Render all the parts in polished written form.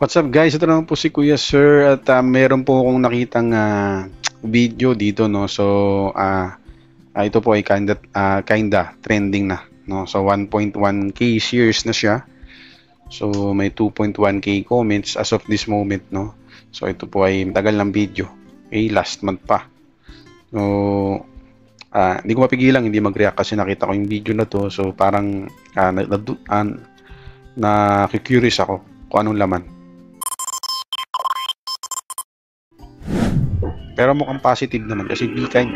What's up guys? Ito naman po si Kuya Sir at meron po akong nakitang video dito no. So ito po ay kinda trending na no. So 1.1k shares na siya. So may 2.1k comments as of this moment no. So ito po ay tagal ng video. Okay, last month pa. So hindi ko mapigilang hindi mag-react kasi nakita ko yung video na to. So parang na-curious ako kung anong laman. Pero mukhang positive naman kasi be kind.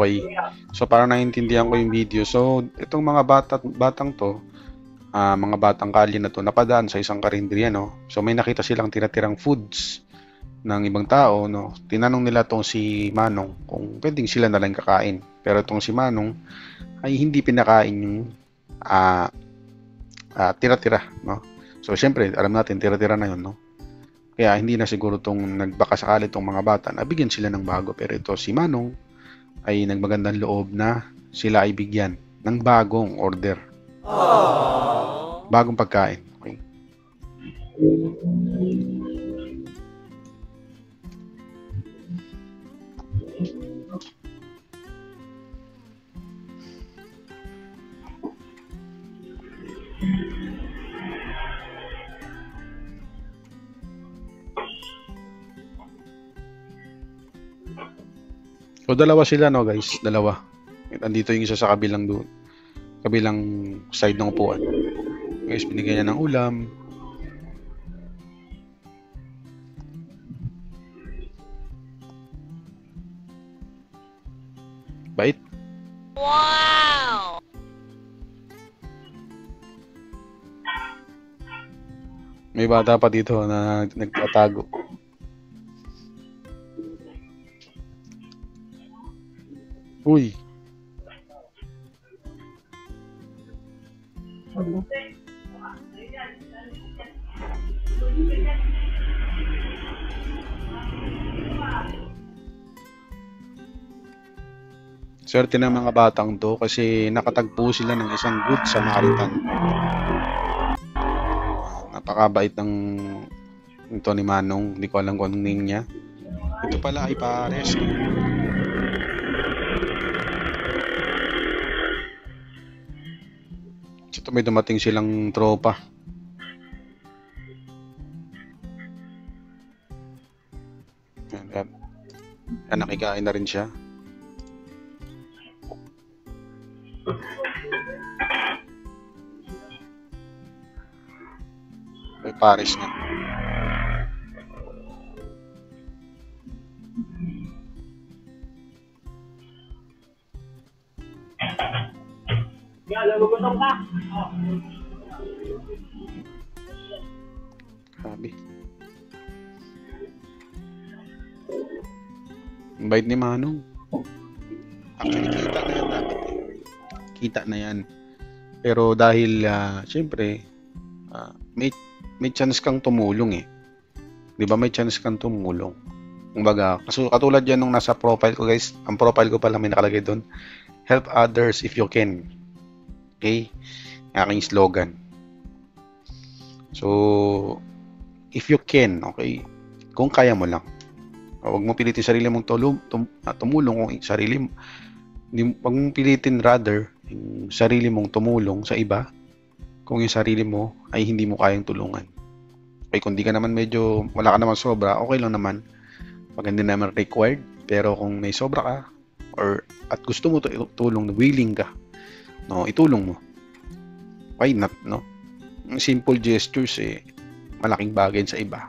Okay. So parang naiintindihan ko yung video. So itong mga batang to, mga batang kalye na to, napadaan sa isang karinderya no. So may nakita silang tira-tirang foods ng ibang tao no. Tinanong nila tong si Manong kung pwedeng sila na lang kakain. Pero itong si Manong ay hindi pinakain yung tira-tira no. So syempre alam natin tira-tira na yun no. Kaya hindi na siguro tong nagbakasakali tong mga bata na bigyan sila ng bago. Pero ito si Manong ay nagmagandang loob na sila ay bigyan ng bagong order. Bagong pagkain. Okay. So dalawa sila no guys, dalawa. Andito yung isa sa kabilang side ng upuan. Guys, binigyan niya ng ulam. Bait. Wow! May bata pa dito na nagtatago. Uy. Swerte ng mga batang to kasi nakatagpo sila ng isang Good Samaritan. Napakabait ng ito ni Manong. Hindi ko alam kung anong name niya. Ito pala ay pares. Ito may dumating silang tropa. Yan, nakikain na rin siya. May pares nga. Grabe. Ang bait ni Manong. Actually, kita na yan dapat eh. Kita na yan. Pero dahil, syempre, may chance kang tumulong eh. Di ba may chance kang tumulong? Kumbaga, katulad yan nung nasa profile ko guys. Ang profile ko pala may nakalagay doon. Help others if you can. Okay? Aking slogan. So, if you can, okay? Kung kaya mo lang. Huwag mo pilitin sarili mong tumulong kung sarili mo. Huwag mong pilitin rather yung sarili mong tumulong sa iba kung yung sarili mo ay hindi mo kayang tulungan. Okay, kung di ka naman medyo wala ka naman sobra, okay lang naman. Pag hindi naman required, pero kung may sobra ka at gusto mo tulong, willing ka, no, itulong mo. Why not, no? Simple gestures malaking bagay sa iba.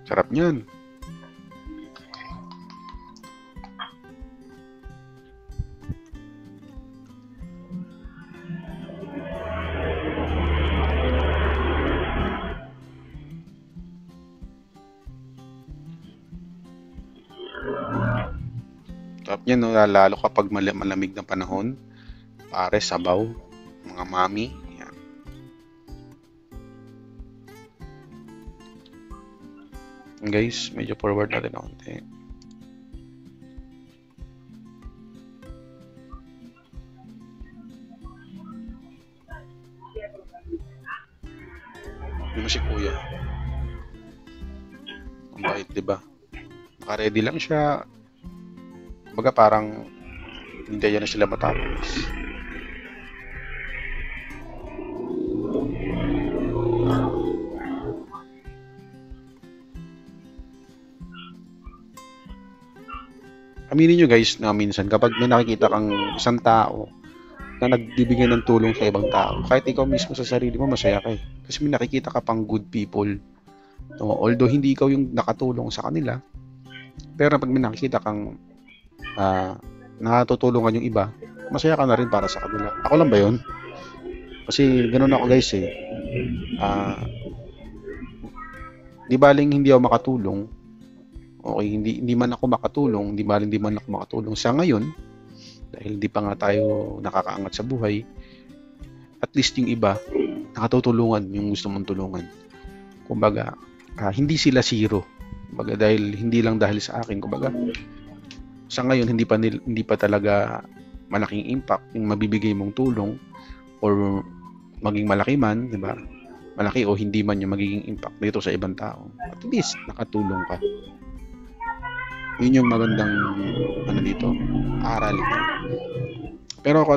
Sarap niyan. yan, no, lalo kapag malamig na panahon. Pares, sabaw, mga mami. Yan. Guys, medyo forward natin na konti. Yung si kuya. Ang bait, diba? Naka-ready lang siya. Kumbaga parang hintayan na sila matapos. Aminin nyo guys na minsan kapag may nakikita kang isang tao na nagbibigay ng tulong sa ibang tao, kahit ikaw mismo sa sarili mo masaya ka eh. Kasi may nakikita ka pang good people. No? Although hindi ikaw yung nakatulong sa kanila, pero pag may nakikita kang natutulungan yung iba, masaya ka na rin para sa kanila. Ako lang ba yun? Kasi ganun ako guys eh. Di baling hindi ako makatulong. Okay, hindi man ako makatulong, di man ako makatulong sa ngayon dahil di pa nga tayo nakakaangat sa buhay. At least yung iba nakatutulungan yung gusto mong tulungan. Kumbaga, hindi sila zero. Kumbaga hindi lang dahil sa akin, kumbaga sa ngayon hindi pa talaga malaking impact yung mabibigay mong tulong or maging malaki man, di ba? Malaki o hindi man yung magiging impact dito sa ibang tao. At least nakatulong ka. Yun yung magandang dito, aral. Pero ako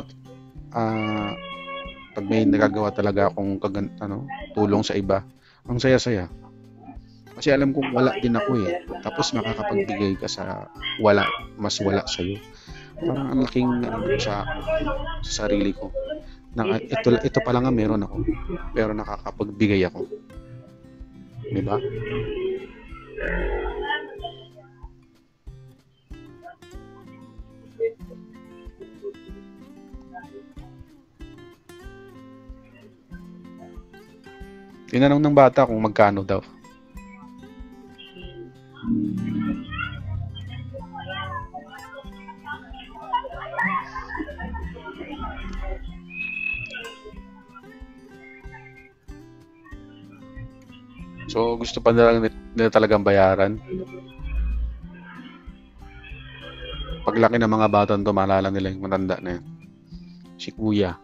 pag may nagagawa talaga akong tulong sa iba, ang saya-saya. Kasi alam kong wala din ako eh. Tapos makakapagbigay ka sa mas wala sa'yo. Parang ang laking sa sarili ko. Ito pa lang ang meron ako. Pero nakakapagbigay ako. Diba? Tinanong ng bata kung magkano daw. So, gusto pa nila talagang bayaran. Paglaki ng mga bata to, maalala nila yung matanda na yun. Si kuya.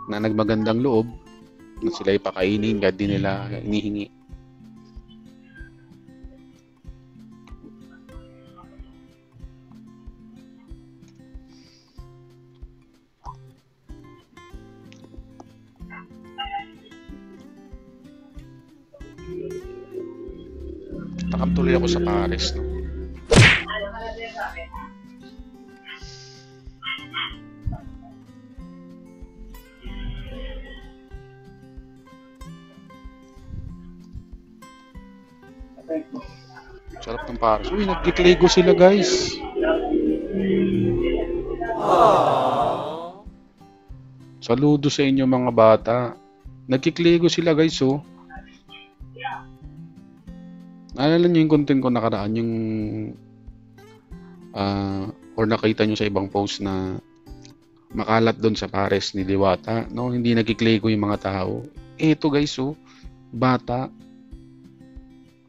Na nagmagandang loob na sila ipakainin kahit di nila inihingi. Takam tuloy ako sa Paris, no? Sarap ng Paris. Uy, nag-Lego sila guys. Saludo sa inyo mga bata. Nag-Lego sila guys, oh. Naalala nyo yung content ko nakaraan, yung or nakita nyo sa ibang post na makalat doon sa Pares ni Diwata, no? Hindi nag-Lego yung mga tao. Eto guys, oh, bata,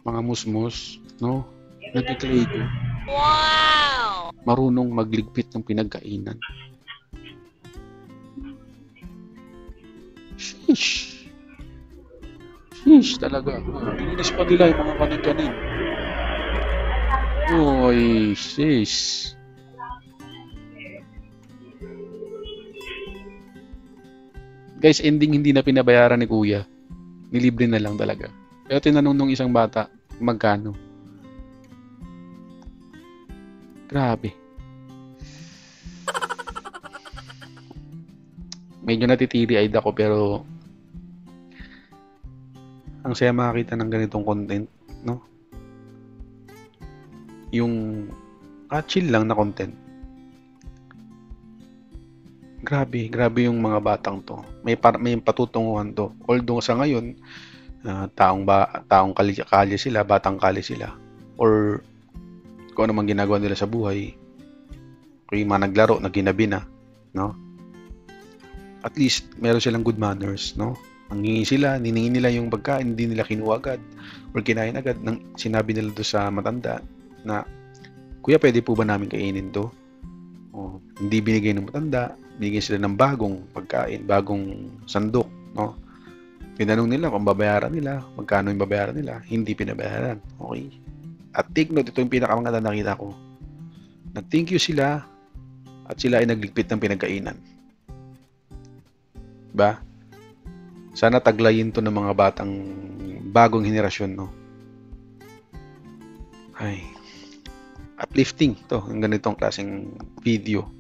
mga musmos, no? Nag-Lego. Wow! Marunong magligpit ng pinagkainan. Sheesh! Sheesh talaga. Pininis pa nila yung mga kanin-kanin. Uy, sheesh. Guys, ending hindi na pinabayaran ni Kuya. Nilibre na lang talaga. Pero tinanong nung isang bata, magkano? Grabe. Medyo natitiri-eyed ako pero ang saya makakita ng ganitong content, no? Yung chill lang na content. Grabe yung mga batang to. May patutunguhan to. Although sa ngayon, taong kalye sila, batang kalye sila. or kung ano man ginagawa nila sa buhay. Kung yung mga naglaro, naginabi na, no? At least, meron silang good manners, no? Nanghingi sila, niningin nila yung pagkain, hindi nila kinuha agad or kinain agad. Nang sinabi nila doon sa matanda na, kuya, pwede po ba namin kainin to? O, hindi binigay ng matanda, binigay sila ng bagong pagkain, bagong sandok, no? Tinanong nila kung babayaran nila, magkano yung babayaran nila, hindi pinabayaran. Okay? At take note, ito yung pinakamaganda nakita ko. Nag-thank you sila at sila ay nagligpit ng pinagkainan. Ba? Sana taglayin to ng mga batang bagong henerasyon, no? Ay, uplifting to, ang ganitong klaseng video.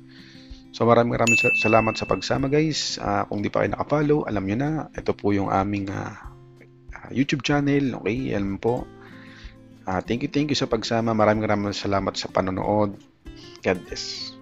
So maraming salamat sa pagsama, guys. Kung di pa kayo nakafollow, alam nyo na, ito po yung aming YouTube channel. Okay, alam po. Thank you sa pagsama. Maraming salamat sa panonood. God bless.